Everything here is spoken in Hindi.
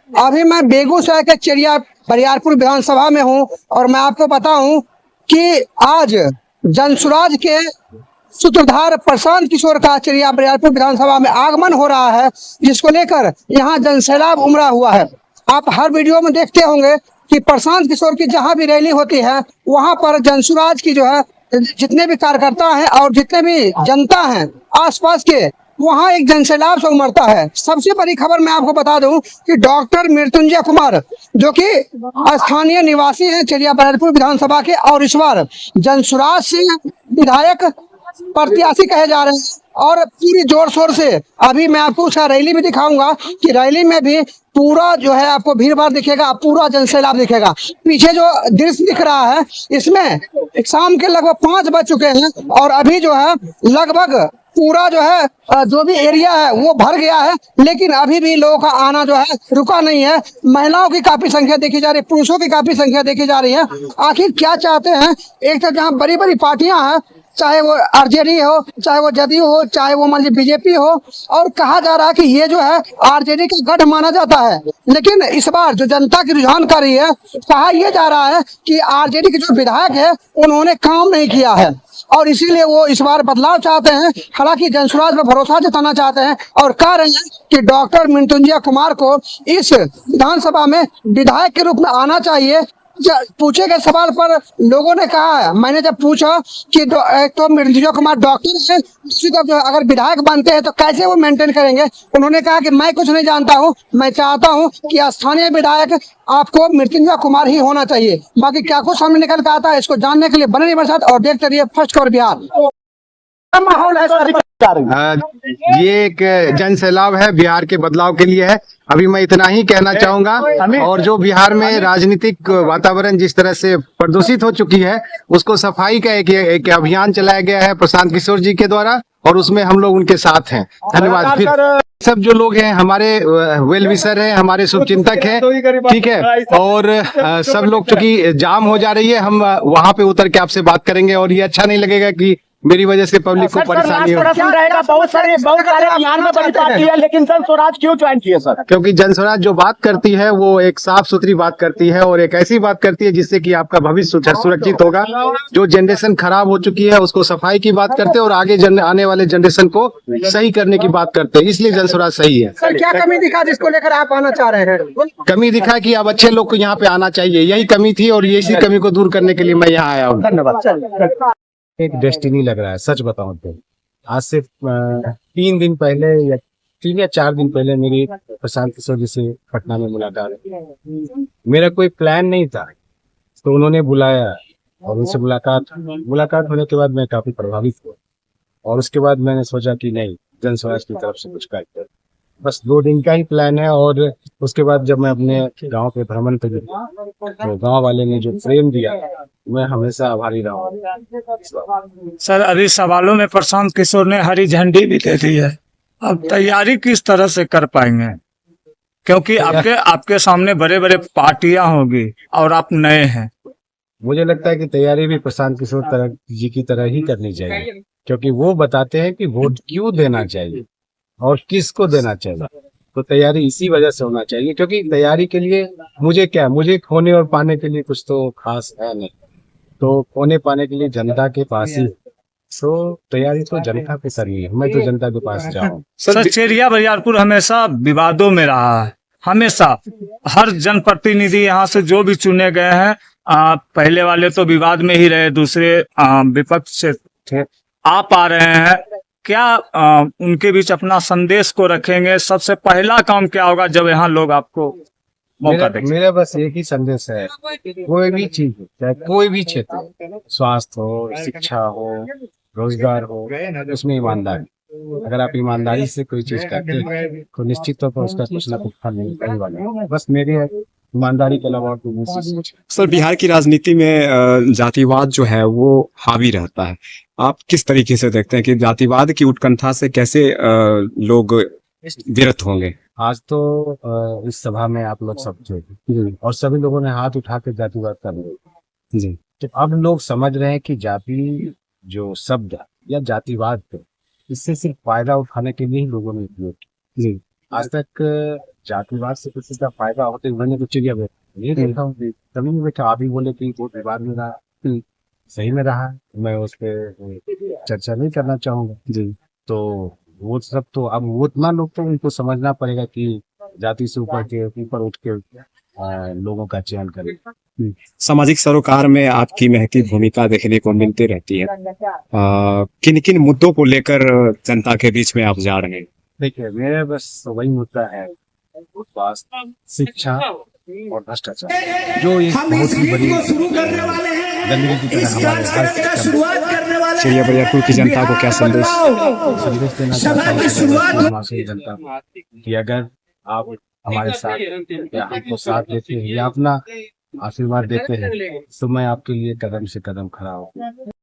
अभी मैं बेगूसराय के चिड़िया बरियारपुर विधानसभा में हूँ और मैं आपको बताऊं कि आज जनसुराज के सूत्रधार प्रशांत किशोर का चिड़िया बरियारपुर विधानसभा में आगमन हो रहा है, जिसको लेकर यहाँ जनसैलाब उमड़ा हुआ है। आप हर वीडियो में देखते होंगे कि प्रशांत किशोर की जहाँ भी रैली होती है वहाँ पर जनसुराज की जो है जितने भी कार्यकर्ता हैं और जितने भी जनता हैं आसपास के, वहाँ एक जनसैलाब से उमड़ता है। सबसे बड़ी खबर मैं आपको बता दूं कि डॉक्टर मृत्युंजय कुमार जो कि स्थानीय निवासी हैं चिड़िया बरियारपुर विधानसभा के और इस बार जनसुराज से विधायक प्रत्याशी कहे जा रहे हैं और पूरी जोर शोर से अभी मैं आपको उसका रैली भी दिखाऊंगा कि रैली में भी पूरा जो है आपको भीड़ भाड़ दिखेगा, पूरा जनसैलाब दिखेगा। पीछे जो दृश्य दिख रहा है इसमें शाम के लगभग 5 बज चुके हैं और अभी जो है लगभग पूरा जो है जो भी एरिया है वो भर गया है, लेकिन अभी भी लोगों का आना जो है रुका नहीं है। महिलाओं की काफी संख्या देखी जा रही है, पुरुषों की काफी संख्या देखी जा रही है। आखिर क्या चाहते हैं? एक तो जहाँ बड़ी बड़ी पार्टियां हैं, चाहे वो आरजेडी हो, चाहे वो जदयू हो, चाहे वो मान लीजिए बीजेपी हो, और कहा जा रहा है कि ये जो है आरजेडी का गढ़ माना जाता है, लेकिन इस बार जो जनता की रुझान कर रही है, कहा यह जा रहा है कि आरजेडी के जो विधायक है उन्होंने काम नहीं किया है और इसीलिए वो इस बार बदलाव चाहते हैं। हालांकि जनसुराज पर भरोसा जताना चाहते हैं और कह रहे हैं कि डॉक्टर मृत्युंजय कुमार को इस विधानसभा में विधायक के रूप में आना चाहिए। पूछे गए सवाल पर लोगों ने कहा है, मैंने जब पूछा कि एक तो मृत्युंजय कुमार डॉक्टर है, दूसरी तरफ जो अगर विधायक बनते हैं तो कैसे वो मेंटेन करेंगे, उन्होंने कहा कि मैं कुछ नहीं जानता हूं, मैं चाहता हूं कि स्थानीय विधायक आपको मृत्युंजय कुमार ही होना चाहिए। बाकी क्या कुछ सामने निकल के आता है इसको जानने के लिए बने रहिए मेरे साथ और देखते रहिए फर्स्ट खबर बिहार। माहौल है ये एक जन सैलाब है, बिहार के बदलाव के लिए है। अभी मैं इतना ही कहना चाहूंगा। और जो बिहार में राजनीतिक वातावरण जिस तरह से प्रदूषित हो चुकी है, उसको सफाई का एक अभियान चलाया गया है प्रशांत किशोर जी के द्वारा और उसमें हम लोग उनके साथ हैं। धन्यवाद। फिर सब जो लोग हैं हमारे वेल विशर हैं, हमारे शुभचिंतक हैं, ठीक है। और सब लोग चूंकि जाम हो जा रही है, हम वहाँ पे उतर के आपसे बात करेंगे और ये अच्छा नहीं लगेगा कि मेरी वजह से पब्लिक को परेशानी हो। बहुत सारे बिहार में बड़ी पार्टी है, लेकिन जनसुराज क्यों ज्वाइन किए सर? क्योंकि जनसुराज जो बात करती है वो एक साफ सुथरी बात करती है और एक ऐसी बात करती है जिससे कि आपका भविष्य सुरक्षित होगा। जो जनरेशन खराब हो चुकी है उसको सफाई की बात करते हैं और आगे आने वाले जनरेशन को सही करने की बात करते हैं, इसलिए जनसुराज सही है। सर क्या कमी दिखा जिसको लेकर आप आना चाह रहे हैं? कमी दिखा कि अब अच्छे लोग को यहाँ पे आना चाहिए, यही कमी थी और इसी कमी को दूर करने के लिए मैं यहाँ आया हूँ। धन्यवाद। एक डेस्टिनी लग रहा है, सच बताऊं तो। आज से 3 दिन पहले या 3 या 4 दिन पहले मेरी प्रशांत किशोर जी से पटना में मुलाकात हुई। मेरा कोई प्लान नहीं था, तो उन्होंने बुलाया और उनसे मुलाकात होने के बाद मैं काफी प्रभावित हुआ और उसके बाद मैंने सोचा कि नहीं, जनसुराज की तरफ से कुछ कार्य। बस 2 दिन का ही प्लान है और उसके बाद जब मैं अपने गांव पे भ्रमण पे गया तो गांव वाले ने जो प्रेम दिया मैं हमेशा आभारी रहा। सर अभी सवालों में प्रशांत किशोर ने हरी झंडी भी दे दी है, अब तैयारी किस तरह से कर पाएंगे? क्योंकि आपके सामने बड़े बड़े पार्टियां होगी और आप नए हैं। मुझे लगता है कि तैयारी भी प्रशांत किशोर जी की तरह ही करनी चाहिए, क्योंकि वो बताते हैं कि वोट क्यों देना चाहिए और किसको देना चाहिए। तो तैयारी इसी वजह से होना चाहिए, क्योंकि तैयारी के लिए मुझे खोने और पाने के लिए कुछ तो खास है नहीं, तो खोने पाने के लिए जनता के पास ही। तो तैयारी तो जनता पे करनी है, मैं तो जनता के पास जाऊँ। सर चिड़िया बरियारपुर हमेशा विवादों में रहा है, हमेशा हर जनप्रतिनिधि यहाँ से जो भी चुने गए हैं, पहले वाले तो विवाद में ही रहे, दूसरे विपक्ष से थे, आप आ रहे हैं, क्या उनके बीच अपना संदेश को रखेंगे? सबसे पहला काम क्या होगा जब यहाँ लोग आपको मौका देंगे? मेरा बस एक ही संदेश है, कोई भी चीज हो, चाहे कोई भी क्षेत्र, स्वास्थ्य हो, शिक्षा हो, रोजगार हो, उसमें ईमानदारी। अगर आप ईमानदारी से कोई चीज करते हैं तो निश्चित तौर पर उसका कुछ ना कुछ फल मिलने वाला है। बस मेरे ईमानदारी के अलावा सर बिहार की राजनीति में जातिवाद जो है वो हावी रहता है, आप किस तरीके से देखते हैं कि जातिवाद की उत्कंठा से कैसे लोग विरत होंगे? आज तो इस सभा में आप लोग सब थे और सभी लोगों ने हाथ उठा के जातिवाद कर दिया जी। तो अब लोग समझ रहे हैं कि जाति जो शब्द या जातिवाद थे, इससे सिर्फ फायदा उठाने के लिए ही लोगों ने उपयोग किया जी। आज तक जातिवाद से किसी का फायदा होते हुए मैंने तो चिड़िया ये देखा हूँ कि कभी नहीं बैठा। आप ही बोले कि वोट विवाद में रहा, सही में रहा, मैं उस पर चर्चा नहीं करना चाहूंगा जी। तो वो सब तो अब वो इतना लोग तो उनको समझना पड़ेगा कि जाति से ऊपर उठ के लोगों का चयन करें। सामाजिक सरोकार में आपकी महती भूमिका देखने को मिलती रहती है। किन किन मुद्दों को लेकर जनता के बीच में आप जा रहे हैं? देखिए मेरा बस वही मुद्दा है, स्वास्थ्य, शिक्षा और भ्रष्टाचार, जो एक बहुत ही बड़ी गंदगी की तरह हमारे हर चिड़िया बरियारपुर की जनता को क्या संदेश देना चाहता हूँ समाज जनता को कि अगर आप हमारे साथ या हमको साथ देते हैं या अपना आशीर्वाद देते हैं तो मैं आपके लिए कदम से कदम खड़ा हूँ।